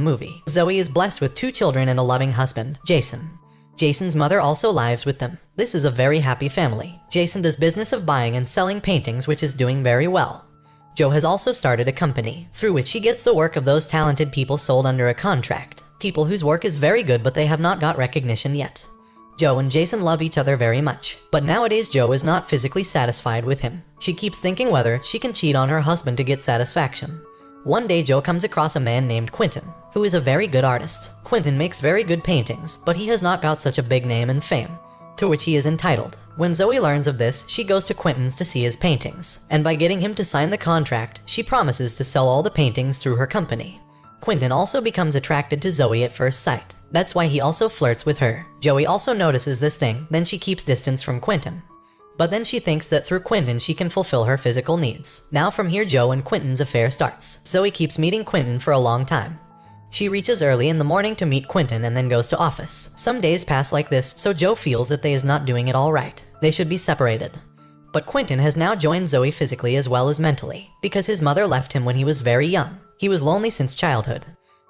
movie. Zoe is blessed with 2 children and a loving husband, Jason. Jason's mother also lives with them. This is a very happy family. Jason does business of buying and selling paintings, which is doing very well. Joe has also started a company, through which he gets the work of those talented people sold under a contract. People whose work is very good but they have not got recognition yet. Joe and Jason love each other very much, but nowadays Joe is not physically satisfied with him. She keeps thinking whether she can cheat on her husband to get satisfaction. One day Joe comes across a man named Quentin, who is a very good artist. Quentin makes very good paintings, but he has not got such a big name and fame, to which he is entitled. When Zoe learns of this, she goes to Quentin's to see his paintings, and by getting him to sign the contract, she promises to sell all the paintings through her company. Quentin also becomes attracted to Zoe at first sight. That's why he also flirts with her. Joey also notices this thing, then she keeps distance from Quentin. But then she thinks that through Quentin she can fulfill her physical needs. Now from here Joe and Quentin's affair starts. Zoe keeps meeting Quentin for a long time. She reaches early in the morning to meet Quentin and then goes to office. Some days pass like this, so Joe feels that they is not doing it all right. They should be separated. But Quentin has now joined Zoe physically as well as mentally, because his mother left him when he was very young. He was lonely since childhood.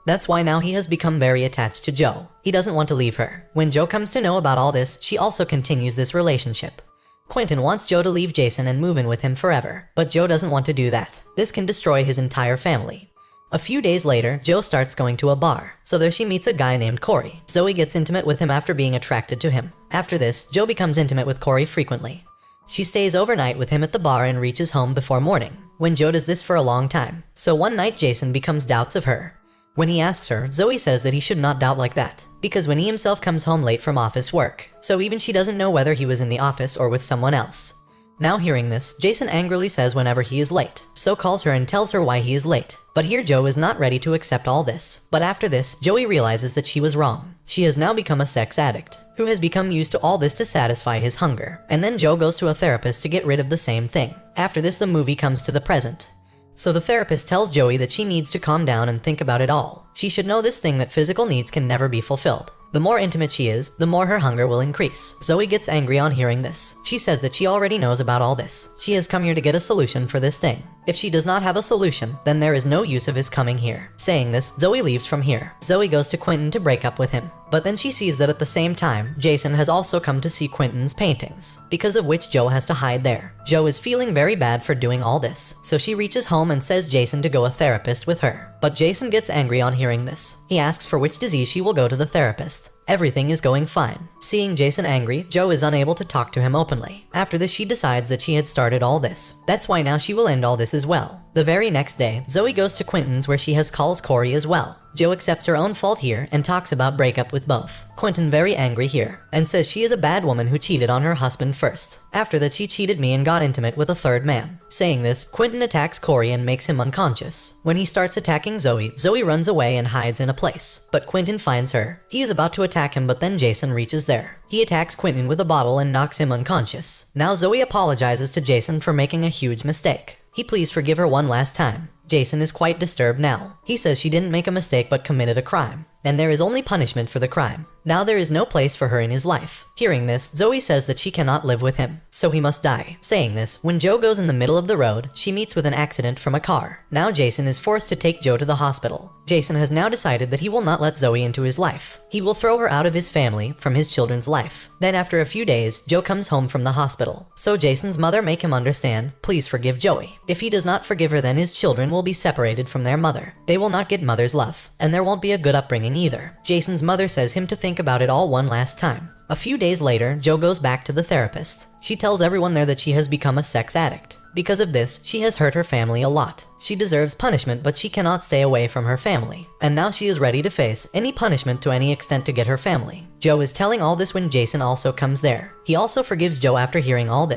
That's why now he has become very attached to Joe. He doesn't want to leave her. When Joe comes to know about all this, she also continues this relationship. Quentin wants Joe to leave Jason and move in with him forever, but Joe doesn't want to do that. This can destroy his entire family. A few days later, Joe starts going to a bar, so there she meets a guy named Corey. Zoe gets intimate with him after being attracted to him. After this, Joe becomes intimate with Corey frequently. She stays overnight with him at the bar and reaches home before morning, when Joe does this for a long time. So one night Jason becomes doubts of her. When he asks her, Zoe says that he should not doubt like that, because when he himself comes home late from office work, so even she doesn't know whether he was in the office or with someone else. Now hearing this, Jason angrily says whenever he is late, so calls her and tells her why he is late. But here Joe is not ready to accept all this. But after this, Joey realizes that she was wrong. She has now become a sex addict, who has become used to all this to satisfy his hunger. And then Joe goes to a therapist to get rid of the same thing. After this, the movie comes to the present. So the therapist tells Joey that she needs to calm down and think about it all. She should know this thing that physical needs can never be fulfilled. The more intimate she is, the more her hunger will increase. Zoe gets angry on hearing this. She says that she already knows about all this. She has come here to get a solution for this thing. If she does not have a solution, then there is no use of his coming here. Saying this, Zoe leaves from here. Zoe goes to Quentin to break up with him. But then she sees that at the same time, Jason has also come to see Quentin's paintings, because of which Joe has to hide there. Joe is feeling very bad for doing all this, so she reaches home and says Jason to go a therapist with her. But Jason gets angry on hearing this. He asks for which disease she will go to the therapist. Everything is going fine. Seeing Jason angry, Joe is unable to talk to him openly. After this, she decides that she had started all this. That's why now she will end all this as well. The very next day, Zoe goes to Quentin's where she has calls Corey as well. Joe accepts her own fault here and talks about breakup with both. Quentin very angry here and says she is a bad woman who cheated on her husband first. After that, she cheated me and got intimate with a third man. Saying this, Quentin attacks Corey and makes him unconscious. When he starts attacking Zoe, Zoe runs away and hides in a place. But Quentin finds her. He is about to attack him, but then Jason reaches there. He attacks Quentin with a bottle and knocks him unconscious. Now Zoe apologizes to Jason for making a huge mistake. He please forgive her one last time. Jason is quite disturbed now. He says she didn't make a mistake but committed a crime, and there is only punishment for the crime. Now there is no place for her in his life. Hearing this, Zoe says that she cannot live with him, so he must die. Saying this, when Joe goes in the middle of the road, she meets with an accident from a car. Now Jason is forced to take Joe to the hospital. Jason has now decided that he will not let Zoe into his life. He will throw her out of his family, from his children's life. Then after a few days, Joe comes home from the hospital. So Jason's mother make him understand, please forgive Joey. If he does not forgive her, then his children will be separated from their mother. They will not get mother's love, and there won't be a good upbringing either. Jason's mother says him to think about it all one last time. A few days later, Joe goes back to the therapist. She tells everyone there that she has become a sex addict. Because of this, she has hurt her family a lot. She deserves punishment, but she cannot stay away from her family. And now she is ready to face any punishment to any extent to get her family. Joe is telling all this when Jason also comes there. He also forgives Joe after hearing all this.